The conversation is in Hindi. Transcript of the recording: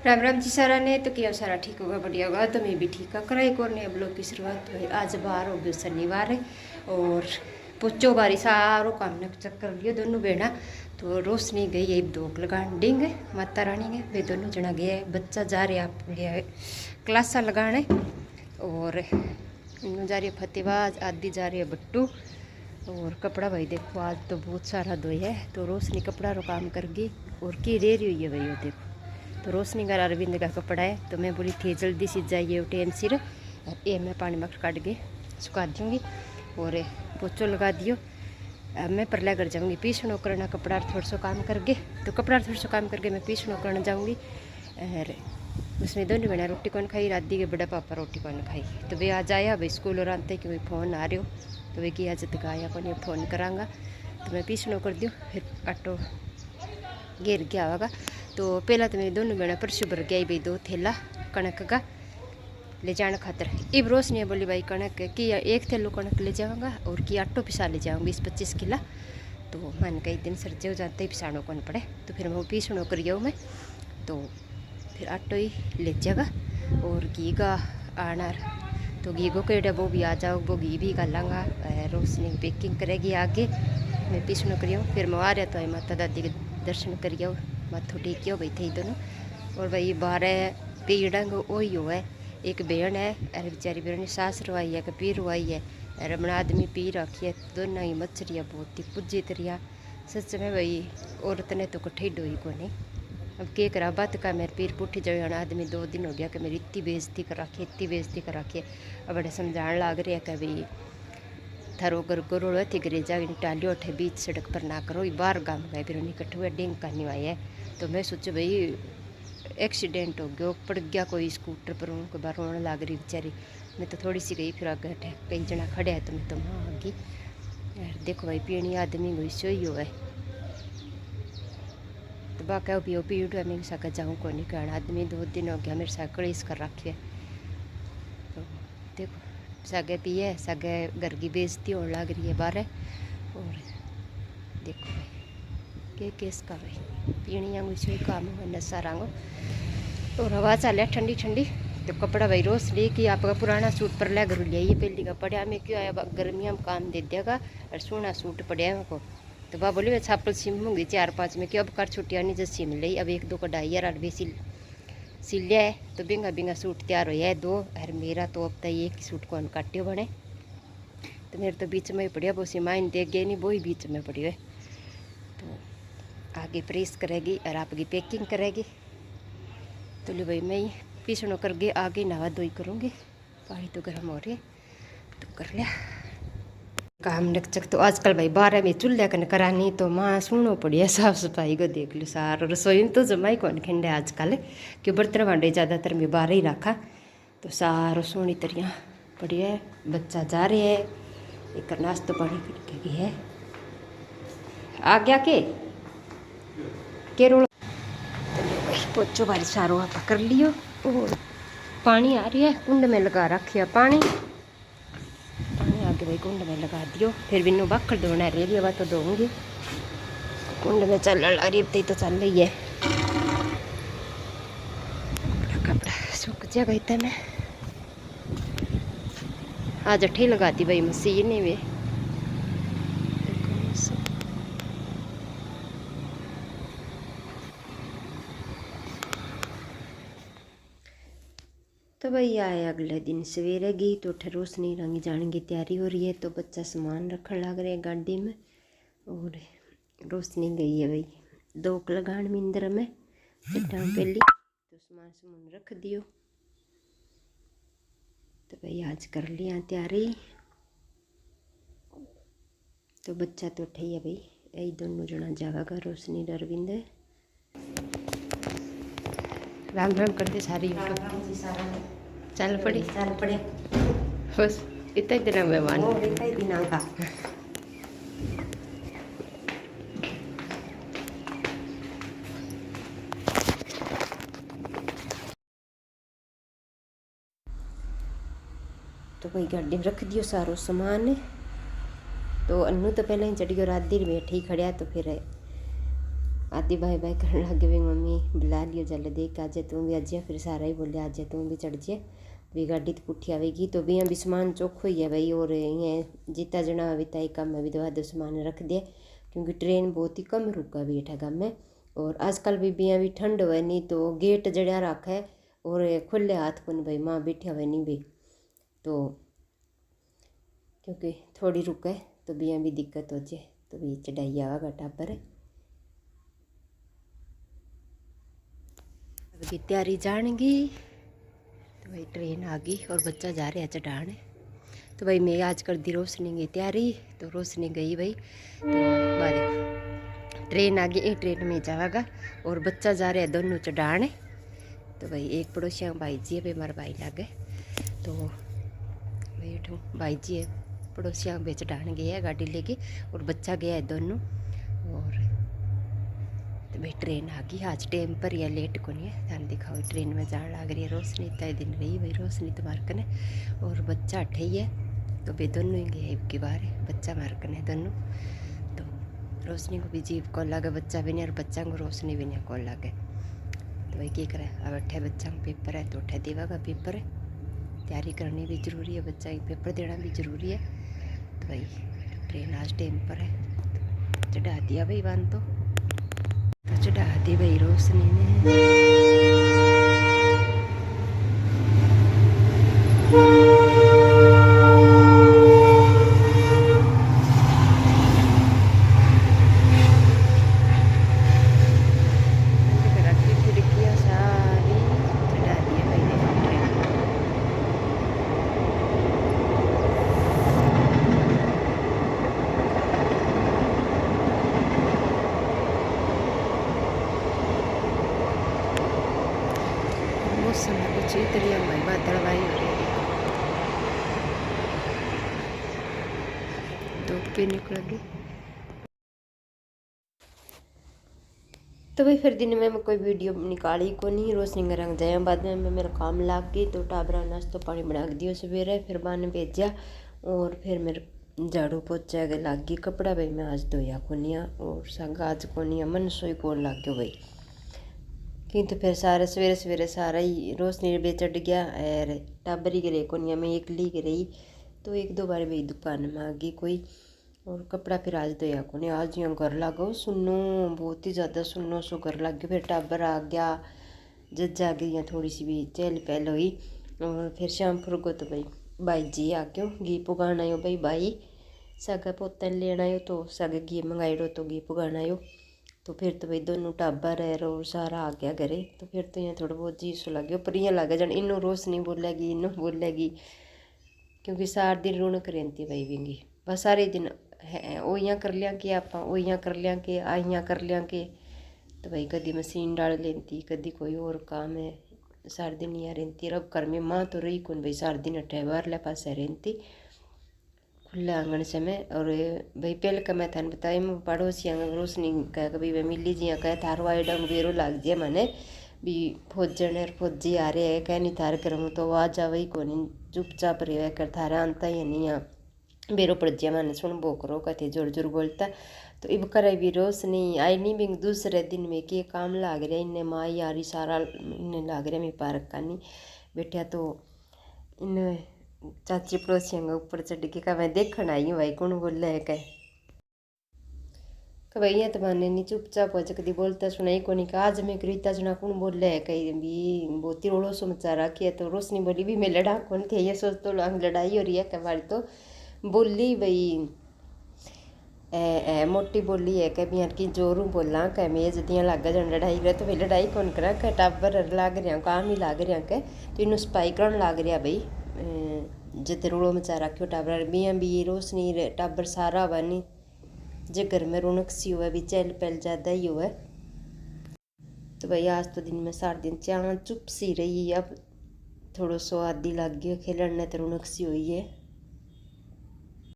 राम राम जी सारा ने। तो क्या सारा ठीक होगा, बढ़िया होगा। तो मैं भी ठीक है। कराई को ने ब्लॉग की शुरुआत हुई। आज बाहर हो गई, शनिवार है और पुच्चो बारी सारो काम ने चक्कर लियो दोनों बेड़ा। तो रोशनी गई है दोक लगान डिंग माता रानी ने वे दोनों जना गया है। बच्चा जा रहे आप गया है क्लासा लगाने और जा रही है फतेहबाज, आदि जा रही है बट्टू। और कपड़ा भाई देखो आज तो बहुत सारा धोई है। तो रोशनी कपड़ा रो काम कर गई और की रे रही हुई है भाई वो देखो। तो रोशनी का अरविंद का कपड़ा है तो मैं बोली थी जल्दी से जाइए टाइम सिर और ये मैं पानी में काट के सुखा दूँगी और पोचो लगा दियो। अब मैं परला कर जाऊँगी पीसनो करना कपड़ा थोड़ा सा काम करके। तो कपड़ा थोड़ा सा काम करके मैं पीसनो करना जाऊँगी। और उसमें दोनों बहना रोटी कौन खाई, राधी के बड़ा पापा रोटी कौन खाई। तो वे आज आया भाई स्कूल और आते कि भाई फ़ोन आ रहे हो। तो वे की आज तक आया कौन फ़ोन करांगा। तो मैं पीसनो कर दूँ फिर आटो घेर के आवागा। तो पहला तो मेरी दोनों बहना परसों भर के आई भाई 2 थैला कणक का ले जाने खातर। इब रोशनी बोली भाई कणक की 1 थैलो कणक ले जाऊँगा और की आटो पिसा ले जाऊँगी 20-25 किला। तो मन कई दिन सर्जे हो जाते ही पिसानो कौन पड़े। तो फिर मैं पीसनो करिए मैं तो फिर आटो ही ले जाएगा और घी का आना। तो घी को केड़ा वो भी आ जाओ, वो घी भी गालांगा। रोशनी पैकिंग करेगी आगे, मैं पीसनो करियो। फिर मैं आ रहा तो माता दादी के दर्शन करियो, माथो टेकियो भाई थे दोनों। और भाई बारह पीड़ंग वही हो है। एक बहन है अरे बेचारी बहन सास रवाई है कि पी रवाई है। रमण आदमी पी रखी है। दोनों ही मछरिया बहुत ही पुजी तरिया। सच में भाई औरत ने तो कठे डोई को नहीं। अब के करा बात का मेरे पीर पुठी जाए आदमी 2 दिन हो गया कि मेरी इतनी बेइज्जती कर रखी है, इतनी बेइज्जती कर रखी है। अब बड़े समझाने लग रहे हैं कि भाई थारो घर गरोड़ थी गिरे जा टालियो उठे बीच सड़क पर ना करो, बाहर गाँव गए फिर उन्हें इकट्ठे हुए डेंग करनी हुआ है। तो मैं सोचा भाई एक्सीडेंट हो गया, पड़ गया कोई स्कूटर पर, उनको बार रोने लग रही बेचारी। मैं तो थोड़ी सी गई फिर आगे हटे कई जना खड़े है तो मैं तो वहाँ आ गई। यार देखो भाई पीणी आदमी कोई सोई हो है तो बाका पियो पीड़ है मेरे साथ जाऊँ को नहीं कहना। आदमी 2 दिन हो गया मेरे साथ कलेश कर रखी है। तो देखो सगे पिए सगे घर की बेइज्जती होने लग रही है बाहर। और देखो भाई के केस का भाई पीणिया कोई काम है नशा रंगो। और हवा चल ठंडी ठंडी। तो कपड़ा भाई रोज ले कि आपका पुराना सूट पर ले घर लिया पहली का पड़ा में क्यों आया गर्मियाँ में काम दे देगा और सोना सूट पड़ा है को। तो बा बोली मैं छापल सिमूंगी 4-5 में क्यों अब कर छुट्टियाँ नहीं जब सिम ली। अब 1-2 कढ़ाई यार भी सिल लिया है तो बिंगा बिंगा सूट तैयार हो है 2। और मेरा तो अब तक एक सूट को काट्यो बने। तो मेरे तो बीच में ही पड़िया वो सिमाइन देख गए नहीं वो ही बीच में पड़ी है। तो आगे प्रेस करेगी और आपकी पैकिंग करेगी। तो लो भाई मैं पीसनो कर गए आगे नहा धोई करूँगी। पानी तो गर्म हो रही है तो कर लिया काम नक्चक। तो आजकल भाई 12 में चूल्हा कन करानी तो माँ सुनो पड़ी है साफ सफाई को देख लो सार। रसोई में तो जमा ही कौन खिंडे आजकल क्यों बर्तन भांडे ज़्यादातर मैं 12 ही रखा। तो सारो सोनी तरिया पड़ी है। बच्चा जा रहे है एक नाश्तो पानी करके गई है आ गया के रोल। तो पोचो भारी सारो आप कर लियो। और पानी आ रही है कुंड में लगा रखिया पानी आगे भाई कुंड में लगा दियो। फिर बिन्नू बाखर धोना रह लिया तो धोऊंगी। कुंड में चल रही तो चल रही है कपड़ा सूख जाएगा इतना में। आज अठी लगा दी भाई मशीन ही वे। तो भाई आए अगले दिन सवेरे गई तो रोशनी रंगी जाने की तैयारी हो रही है। तो बच्चा सामान रखने लग रहे हैं गाड़ी में और रोशनी गई है भाई 2 लगान मिंदर में चट्टान पहली। तो सामान रख दियो। तो भाई आज कर लिया तैयारी। तो बच्चा तो उठे है भाई यही दोनों जना जाएगा रोशनी अरविंद। राम राम करते सारी चल पड़े बस इतना दिन मेहमान का। तो भाई गाड़ी में रख दियो सारो सामान। तो अन्नू तो पहले ही चढ़ गयो रात दिन बैठे ही खड़िया। तो फिर आदि बाय बाय करने लगे भी मम्मी बुला लियो जल देख आज तू भी अज फिर सारा ही बोले आज तू भी चढ़ जे भी गाड़ी तो पुठी आवेगी तो भी सामान चौखो ही है भाई। और ये जितना जना भी तय कम है भी दवा दो सामान रख दे क्योंकि ट्रेन बहुत ही कम रुका बैठा गम में। और आजकल भी ठंड हुए नहीं तो गेट जड़ा रखा है और खुले हाथ को भाई माँ बैठा हुए नहीं भी तो क्योंकि थोड़ी रुका है तो भी दिक्कत हो जाए तो भी चढ़ाई आवागा टाबर। अब की तैयारी जानेगी तो भाई ट्रेन आ गई और बच्चा जा रहा है चढ़ाने। तो भाई मैं आज कर दी रोशनी की तैयारी तो रोशनी गई भाई तो देखो ट्रेन आ गई ट्रेन में जाएगा और बच्चा जा रहा है दोनों चढ़ाने। तो भाई एक पड़ोसिया भाई जी है भाई हमारे भाई लागे तो बैठो भाई जी है पड़ोसिया पे चढ़ाने गया है गाड़ी लेके और बच्चा गया है दोनों। और तो भाई ट्रेन आ गई आज टाइम पर या लेट को नहीं है ध्यान दिखाओ ट्रेन में जान लग रही है रोशनी इतना दिन रही भाई रोशनी तो मार्कन है और बच्चा अठे ही है तो वे दोनों ही गए के बाहर है बच्चा मार्कन है दोनों। तो रोशनी को भी जीव कॉल लगे बच्चा भी नहीं और बच्चा को रोशनी भी नहीं कॉल लगे। तो भाई क्या करे अब अठे बच्चा को पेपर है तो अठे देवागा पेपर है तैयारी करनी भी जरूरी है बच्चा की पेपर देना भी जरूरी है। तो भाई ट्रेन आज टाइम पर है तो चढ़ा दिया भाई वन तो चढ़ा दी भाई रोशनी ने। मौसम कुछ इतनी भाई बादलवाई हो रही है धूप भी निकलेगी। तो भाई फिर दिन में मैं कोई वीडियो निकाली को नहीं रोशनी का रंग जाया बाद में मैं मेरा काम लाग गई तो टाबरा नाश्तो पानी बना के दियो सवेरे फिर बाने भेजा और फिर मेरे झाड़ू पोछा के लाग गई कपड़ा भाई मैं आज धोया कोनिया और संग आज कोनिया मन सोई कौन लाग गयो भाई कि तो फिर सारे सवेरे सवेरे सारा ही रोशनी बे चढ़ गया और टाबरी के रही कोनिया में एक ली के रही तो एक दो बार भाई दुकान में आ गई कोई और कपड़ा फिर आज धोया को नहीं आज यहाँ घर लागो सुनो बहुत ही ज़्यादा सुनो सो घर लग गया फिर टाबर आ गया जज आ गई थोड़ी सी भी चहल पहल हुई और फिर शाम फिर को तो भाई जी आ गयो घी पुगाना आयो भाई सागा पोतन लेना आयो तो सागे घी मंगाइड़ो तो घी पुगाना आयो तो फिर तो भाई दोनों टाबर है और सारा आ गया घरे। तो फिर तो यहाँ थोड़ा बहुत जी सो लगे पर यहाँ लगे जन इनू रोशनी बोलेगी इनू बोलेगी क्योंकि सारा दिन रौनक रहती है भाई विंगी बस सारे दिन है वो यहाँ कर लिया कि आप वो यहाँ कर लिया कि यहाँ कर लिया कि तो भाई कभी मशीन डाल लेती कभी कोई और काम है सारे दिन यहाँ रहती रब घर में माँ तो रही कौन भाई सारे दिन अठे बाहरले पास रहती खुले आंगन से मैं। और भाई पहले का मैं थाने बताया मैं पड़ोसी रोशनी कह कभी वे मिली जी कह थारो आइडा बेरो लाग जाए मैंने भी फौजन और फौजी आ रहे है कह नहीं थार करूँ तो आवाज आवे को नहीं चुपचाप रहे कर थारा आंता ही नहीं यहाँ बेरो पड़ जाए मैंने सुन बोकरो कहते जोर जोर बोलता। तो इब करे भी रोशनी आई नहीं भी दूसरे दिन में के काम लाग रहा इन्हें माँ यारी सारा इन्हें लाग रहा मैं पार्क का नहीं बैठा तो इन चाची पड़ोसियों के ऊपर चढ़ के मैं देखने आई हूँ भाई कौन बोल रहा है कह भाई यहाँ तो मैंने नहीं चुपचाप हो कभी बोलता सुनाई को नहीं आज मैं करीता सुना कौन बोल रहा है कहीं भी बहुत ही रोड़ो सो मचा रखी है। तो रोशनी बोली भी मैं लड़ा कौन थे ये सोच तो लड़ाई हो रही है कबाड़ी तो बोली भाई मोटी बोली है कभी यार की जोरू बोला कह मैं जदियाँ लाग जन लड़ाई करे तो भाई लड़ाई कौन करा कह टाबर लाग रहा काम ही लाग रहा कह तो इन्हू सफाई करन लाग रहा भाई जिते रोड़ो मचा रखियो टाबर भी रोशनी टाबर सारा हुआ नहीं जे घर में रौनक सी हुआ भी चहल पहल ज़्यादा ही हुआ। तो भाई आज तो दिन में सारा दिन चाह चुप सी रही अब थोड़ा सो आदि लग गया खेलने तो रौनक सी हुई है।